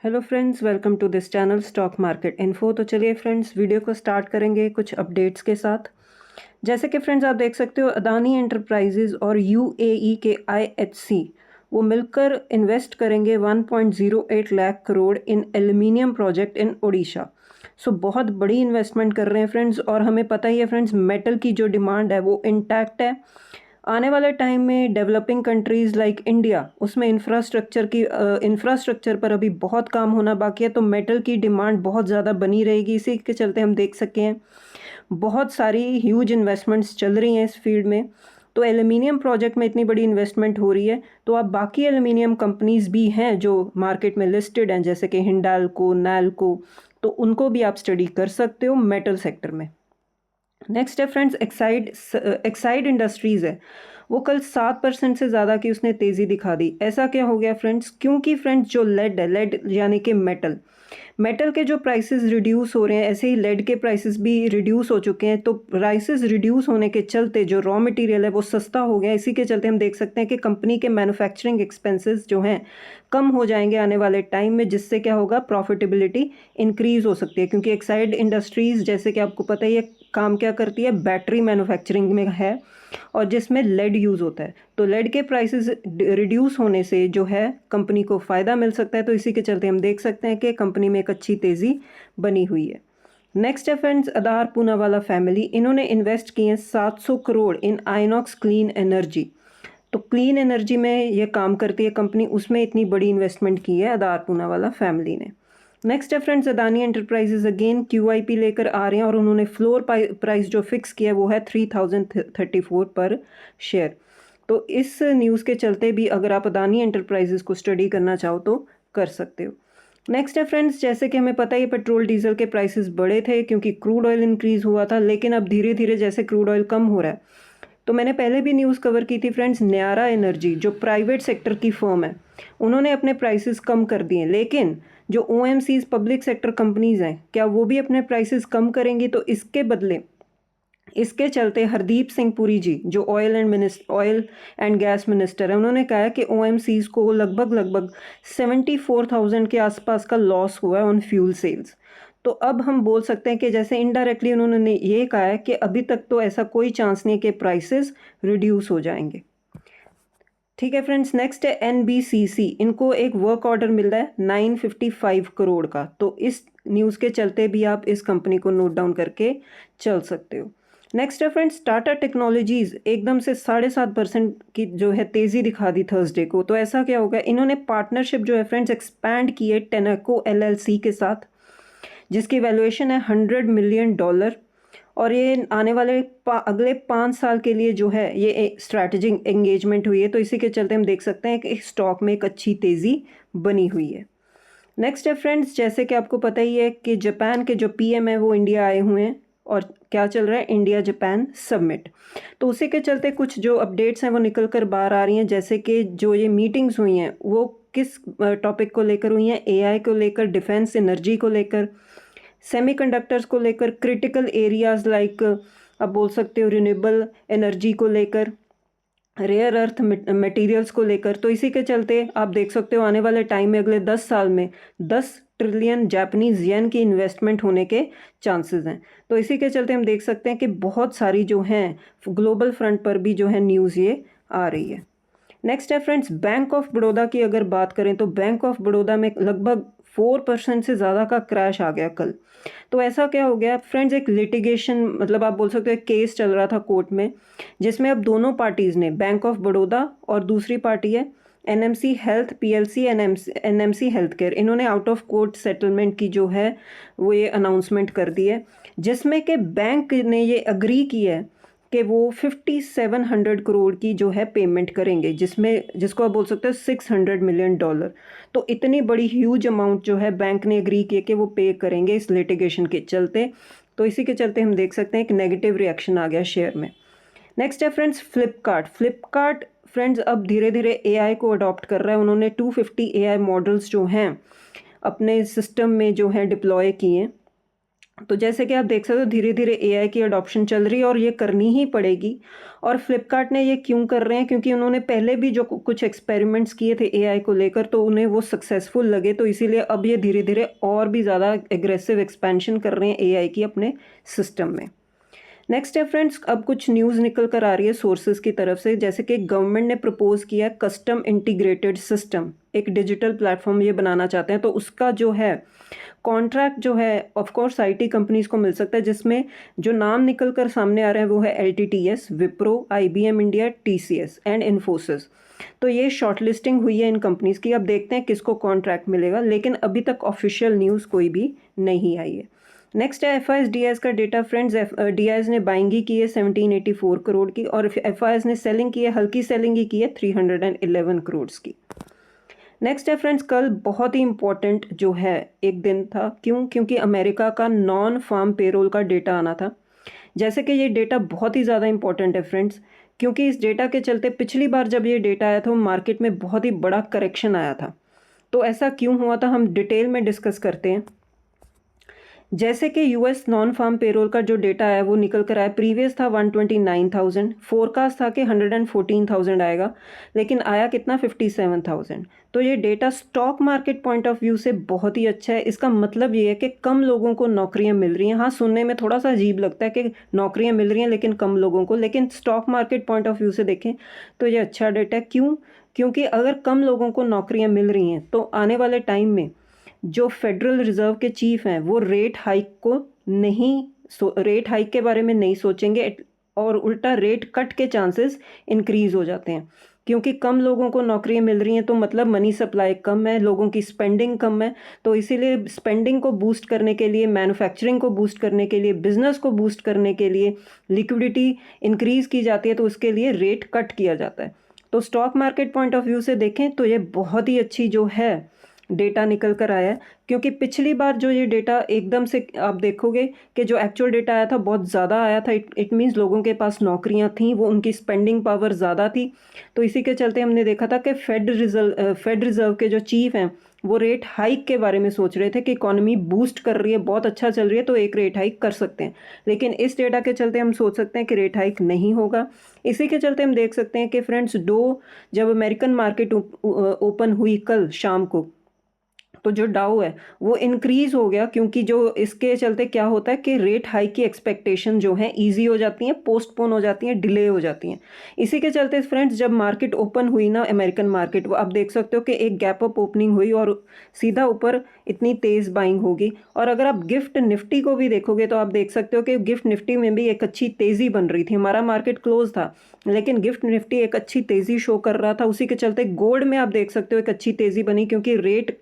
Hello friends, welcome to this channel stock market info. तो चलिए friends, video को start करेंगे कुछ अपडेट्स के साथ। जैसे कि फ्रेंड्स आप देख सकते हो, अदानी एंटरप्राइजेज और यूएई के आईएचसी वो मिलकर इन्वेस्ट करेंगे 1.08 लाख करोड़ इन एल्युमिनियम प्रोजेक्ट इन ओडिशा। सो बहुत बड़ी इन्वेस्टमेंट कर रहे हैं फ्रेंड्स, और हमें पता ही है फ्रेंड्स, मेटल की जो डिमांड है वो इंटैक्ट है। आने वाले टाइम में डेवलपिंग कंट्रीज़ लाइक इंडिया, उसमें इंफ्रास्ट्रक्चर पर अभी बहुत काम होना बाकी है, तो मेटल की डिमांड बहुत ज़्यादा बनी रहेगी। इसी के चलते हम देख सके हैं बहुत सारी ह्यूज इन्वेस्टमेंट्स चल रही हैं इस फील्ड में। तो एल्युमिनियम प्रोजेक्ट में इतनी बड़ी इन्वेस्टमेंट हो रही है, तो अब बाकी एल्युमिनियम कंपनीज भी हैं जो मार्केट में लिस्टेड हैं, जैसे कि हिंडाल्को, नैल्को, तो उनको भी आप स्टडी कर सकते हो मेटल सेक्टर में। नेक्स्ट है फ्रेंड्स, एक्साइड इंडस्ट्रीज़ है, वो कल 7% से ज़्यादा की उसने तेज़ी दिखा दी। ऐसा क्या हो गया फ्रेंड्स? क्योंकि फ्रेंड्स जो लेड है, लेड यानी कि मेटल के जो प्राइसेस रिड्यूस हो रहे हैं, ऐसे ही लेड के प्राइसेस भी रिड्यूस हो चुके हैं। तो प्राइसेस रिड्यूस होने के चलते जो रॉ मटेरियल है वो सस्ता हो गया। इसी के चलते हम देख सकते हैं कि कंपनी के मैन्युफैक्चरिंग एक्सपेंसेस जो हैं कम हो जाएंगे आने वाले टाइम में, जिससे क्या होगा, प्रॉफिटेबिलिटी इंक्रीज़ हो सकती है। क्योंकि एक्साइड इंडस्ट्रीज़, जैसे कि आपको पता ही है, काम क्या करती है, बैटरी मैन्युफैक्चरिंग में है, और जिसमें लेड यूज़ होता है। तो लेड के प्राइसेस रिड्यूस होने से जो है कंपनी को फ़ायदा मिल सकता है। तो इसी के चलते हम देख सकते हैं कि कंपनी में एक अच्छी तेज़ी बनी हुई है। नेक्स्ट है फ्रेंड्स, आधार पूनावाला फैमिली, इन्होंने इन्वेस्ट किए हैं 700 करोड़ इन आइनॉक्स क्लीन एनर्जी। तो क्लीन एनर्जी में ये काम करती है कंपनी, उसमें इतनी बड़ी इन्वेस्टमेंट की है आधार पूनावाला फैमिली ने। नेक्स्ट है friends, Adani enterprises again QIP लेकर आ रहे हैं, और उन्होंने फ्लोर प्राइस जो फिक्स किया वो है 3034 पर शेयर। तो इस न्यूज़ के चलते भी अगर आप अदानी एंटरप्राइजेज को स्टडी करना चाहो तो कर सकते हो। नेक्स्ट है फ्रेंड्स, जैसे कि हमें पता है पेट्रोल डीजल के प्राइसेस बढ़े थे क्योंकि क्रूड ऑयल इंक्रीज़ हुआ था, लेकिन अब धीरे धीरे जैसे क्रूड ऑयल कम हो रहा है, तो मैंने पहले भी न्यूज़ कवर की थी फ्रेंड्स, न्यारा एनर्जी जो प्राइवेट सेक्टर की फर्म है, उन्होंने अपने प्राइसेस कम कर दिए। लेकिन जो ओएमसीज पब्लिक सेक्टर कंपनीज हैं, क्या वो भी अपने प्राइसेस कम करेंगी? तो इसके बदले, इसके चलते हरदीप सिंह पुरी जी, जो ऑयल एंड गैस मिनिस्टर है, उन्होंने कहा है कि ओएमसीज को लगभग 74,000 के आसपास का लॉस हुआ है ऑन फ्यूल सेल्स। तो अब हम बोल सकते हैं कि जैसे इनडायरेक्टली उन्होंने ये कहा है कि अभी तक तो ऐसा कोई चांस नहीं है कि प्राइसेस रिड्यूस हो जाएंगे। ठीक है फ्रेंड्स, नेक्स्ट है एनबीसीसी, इनको एक वर्क ऑर्डर मिल रहा है 955 करोड़ का। तो इस न्यूज़ के चलते भी आप इस कंपनी को नोट डाउन करके चल सकते हो। नेक्स्ट है फ्रेंड्स, टाटा टेक्नोलॉजीज एकदम से 7.5% की जो है तेज़ी दिखा दी थर्सडे को। तो ऐसा क्या होगा, इन्होंने पार्टनरशिप जो है फ्रेंड्स एक्सपैंड की है टेनेको एलएलसी के साथ, जिसकी वैल्यूएशन है $100 मिलियन, और ये आने वाले अगले 5 साल के लिए जो है ये स्ट्रैटेजिक एंगेजमेंट हुई है। तो इसी के चलते हम देख सकते हैं कि स्टॉक में एक अच्छी तेज़ी बनी हुई है। नेक्स्ट है फ्रेंड्स, जैसे कि आपको पता ही है कि जापान के जो पीएम है वो इंडिया आए हुए हैं, और क्या चल रहा है, इंडिया जापान समिट। तो उसी के चलते कुछ जो अपडेट्स हैं वो निकल कर बाहर आ रही हैं, जैसे कि जो ये मीटिंग्स हुई हैं वो किस टॉपिक को लेकर हुई हैं, एआई को लेकर, डिफेंस एनर्जी को लेकर, सेमीकंडक्टर्स को लेकर, क्रिटिकल एरियाज लाइक आप बोल सकते हो रिन्यूएबल एनर्जी को लेकर, रेयर अर्थ मटेरियल्स को लेकर। तो इसी के चलते आप देख सकते हो आने वाले टाइम में, अगले 10 साल में 10 ट्रिलियन जापानीज येन की इन्वेस्टमेंट होने के चांसेस हैं। तो इसी के चलते हम देख सकते हैं कि बहुत सारी जो हैं ग्लोबल फ्रंट पर भी जो है न्यूज़ ये आ रही है। नेक्स्ट है फ्रेंड्स, बैंक ऑफ बड़ौदा की अगर बात करें तो बैंक ऑफ बड़ौदा में लगभग 4% से ज़्यादा का क्रैश आ गया कल। तो ऐसा क्या हो गया फ्रेंड्स, एक लिटिगेशन, मतलब आप बोल सकते हो एक केस चल रहा था कोर्ट में, जिसमें अब दोनों पार्टीज़ ने, बैंक ऑफ बड़ौदा और दूसरी पार्टी है NMC health PLC, NMC health care, इन्होंने आउट ऑफ कोर्ट सेटलमेंट की जो है वो ये अनाउंसमेंट कर दी है, जिसमें कि बैंक ने ये अग्री की है कि वो 5700 करोड़ की जो है पेमेंट करेंगे, जिसको आप बोल सकते हो $600 मिलियन। तो इतनी बड़ी ह्यूज अमाउंट जो है बैंक ने एग्री किया कि वो पे करेंगे इस लिटिगेशन के चलते। तो इसी के चलते हम देख सकते हैं एक नेगेटिव रिएक्शन आ गया शेयर में। नेक्स्ट है फ्रेंड्स, फ्लिपकार्ट फ्रेंड्स अब धीरे धीरे एआई को अडॉप्ट कर रहा है। उन्होंने 250 एआई मॉडल्स जो हैं अपने सिस्टम में जो है डिप्लॉय किए हैं, तो जैसे कि आप देख सकते हो धीरे धीरे एआई की अडॉप्शन चल रही है और ये करनी ही पड़ेगी। और फ्लिपकार्ट ने ये क्यों कर रहे हैं, क्योंकि उन्होंने पहले भी जो कुछ एक्सपेरिमेंट्स किए थे एआई को लेकर तो उन्हें वो सक्सेसफुल लगे, तो इसीलिए अब ये धीरे धीरे और भी ज़्यादा एग्रेसिव एक्सपेंशन कर रहे हैं एआई की अपने सिस्टम में। नेक्स्ट है फ्रेंड्स, अब कुछ न्यूज़ निकल कर आ रही है सोर्सेज की तरफ से, जैसे कि गवर्नमेंट ने प्रपोज किया है कस्टम इंटीग्रेटेड सिस्टम, एक डिजिटल प्लेटफॉर्म ये बनाना चाहते हैं। तो उसका जो है कॉन्ट्रैक्ट जो है ऑफ कोर्स आईटी कंपनीज को मिल सकता है, जिसमें जो नाम निकल कर सामने आ रहे हैं वो है LTTS, Wipro, IBM India, TCS and Infosys. तो ये शॉर्टलिस्टिंग हुई है इन कंपनीज की। अब देखते हैं किसको कॉन्ट्रैक्ट मिलेगा, लेकिन अभी तक ऑफिशियल न्यूज़ कोई भी नहीं आई है। नेक्स्ट है एफआईएस का डेटा फ्रेंड्स। डीआईएस ने बाइंग की है 1784 करोड़ की, और एफआईएस ने सेलिंग की है, हल्की सेलिंग ही की है 311 करोड़ की। नेक्स्ट है फ्रेंड्स, कल बहुत ही इंपॉर्टेंट जो है एक दिन था, क्योंकि अमेरिका का नॉन फार्म पेरोल का डेटा आना था। जैसे कि ये डेटा बहुत ही ज़्यादा इंपॉर्टेंट है फ्रेंड्स, क्योंकि इस डेटा के चलते पिछली बार जब ये डेटा आया था मार्केट में बहुत ही बड़ा करेक्शन आया था। तो ऐसा क्यों हुआ था हम डिटेल में डिस्कस करते हैं। जैसे कि यूएस नॉन फार्म पेरोल का जो डेटा है वो निकल कर आया, प्रीवियस था 129,000, फोरकास्ट था कि 114,000 आएगा, लेकिन आया कितना 57,000। तो ये data stock market point of view से बहुत ही अच्छा है। इसका मतलब ये है कि कम लोगों को नौकरियां मिल रही हैं। हाँ, सुनने में थोड़ा सा अजीब लगता है कि नौकरियां मिल रही हैं लेकिन कम लोगों को, लेकिन stock market point of view से देखें तो ये अच्छा डेटा है। क्यों? क्योंकि अगर कम लोगों को नौकरियां मिल रही हैं तो आने वाले टाइम में जो फेडरल रिजर्व के चीफ हैं वो रेट हाइक के बारे में नहीं सोचेंगे, और उल्टा रेट कट के चांसेस इंक्रीज हो जाते हैं। क्योंकि कम लोगों को नौकरियां मिल रही हैं तो मतलब मनी सप्लाई कम है, लोगों की स्पेंडिंग कम है। तो इसीलिए स्पेंडिंग को बूस्ट करने के लिए, मैन्युफैक्चरिंग को बूस्ट करने के लिए, बिजनेस को बूस्ट करने के लिए लिक्विडिटी इंक्रीज की जाती है, तो उसके लिए रेट कट किया जाता है। तो stock market point of view से देखें तो ये बहुत ही अच्छी जो है डेटा निकल कर आया है। क्योंकि पिछली बार जो ये डेटा एकदम से आप देखोगे कि जो एक्चुअल डेटा आया था बहुत ज़्यादा आया था, इट मीन्स लोगों के पास नौकरियां थीं, वो उनकी स्पेंडिंग पावर ज़्यादा थी। तो इसी के चलते हमने देखा था कि फेड रिज़र्व के जो चीफ हैं वो रेट हाइक के बारे में सोच रहे थे कि इकोनॉमी बूस्ट कर रही है, बहुत अच्छा चल रही है, तो एक रेट हाइक कर सकते हैं। लेकिन इस डेटा के चलते हम सोच सकते हैं कि रेट हाइक नहीं होगा। इसी के चलते हम देख सकते हैं कि फ्रेंड्स जब अमेरिकन मार्केट ओपन हुई कल शाम को, तो जो डाउ है वो इंक्रीज हो गया, क्योंकि जो इसके चलते क्या होता है कि रेट हाइक की एक्सपेक्टेशन जो है इजी हो जाती हैं, पोस्टपोन हो जाती हैं, डिले हो जाती हैं। इसी के चलते फ्रेंड्स जब मार्केट ओपन हुई ना अमेरिकन मार्केट, वो आप देख सकते हो कि एक गैप अप ओपनिंग हुई और सीधा ऊपर इतनी तेज़ बाइंग होगी। और अगर आप गिफ्ट निफ्टी को भी देखोगे तो आप देख सकते हो कि गिफ्ट निफ्टी में भी एक अच्छी तेज़ी बन रही थी। हमारा मार्केट क्लोज था लेकिन गिफ्ट निफ्टी एक अच्छी तेज़ी शो कर रहा था। उसी के चलते गोल्ड में आप देख सकते हो एक अच्छी तेज़ी बनी, क्योंकि रेट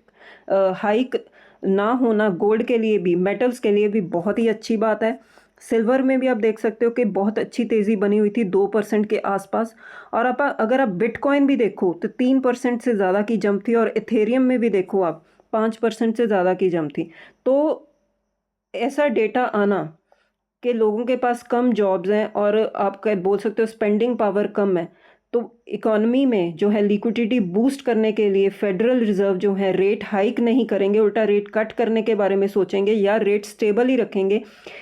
हाइक ना होना गोल्ड के लिए भी, मेटल्स के लिए भी बहुत ही अच्छी बात है। सिल्वर में भी आप देख सकते हो कि बहुत अच्छी तेज़ी बनी हुई थी 2% के आसपास। और अगर आप बिटकॉइन भी देखो तो 3% से ज़्यादा की जंप थी, और इथेरियम में भी देखो आप 5% से ज़्यादा की जंप थी। तो ऐसा डेटा आना कि लोगों के पास कम जॉब्स हैं और आप बोल सकते हो स्पेंडिंग पावर कम है, तो इकोनॉमी में जो है लिक्विडिटी बूस्ट करने के लिए फेडरल रिजर्व जो है रेट हाइक नहीं करेंगे, उल्टा रेट कट करने के बारे में सोचेंगे या रेट स्टेबल ही रखेंगे।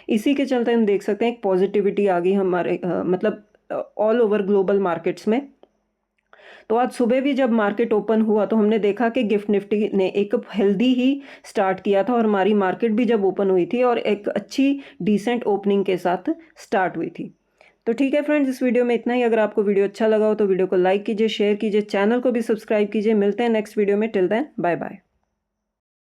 इसी के चलते हम देख सकते हैं एक पॉजिटिविटी आ गई हमारे मतलब ऑल ओवर ग्लोबल मार्केट्स में। तो आज सुबह भी जब मार्केट ओपन हुआ तो हमने देखा कि गिफ्ट निफ्टी ने एक हेल्दी ही स्टार्ट किया था, और हमारी मार्केट भी जब ओपन हुई थी और एक अच्छी डिसेंट ओपनिंग के साथ स्टार्ट हुई थी। तो ठीक है फ्रेंड्स, इस वीडियो में इतना ही। अगर आपको वीडियो अच्छा लगा हो तो वीडियो को लाइक कीजिए, शेयर कीजिए, चैनल को भी सब्सक्राइब कीजिए। मिलते हैं नेक्स्ट वीडियो में। Till then bye bye.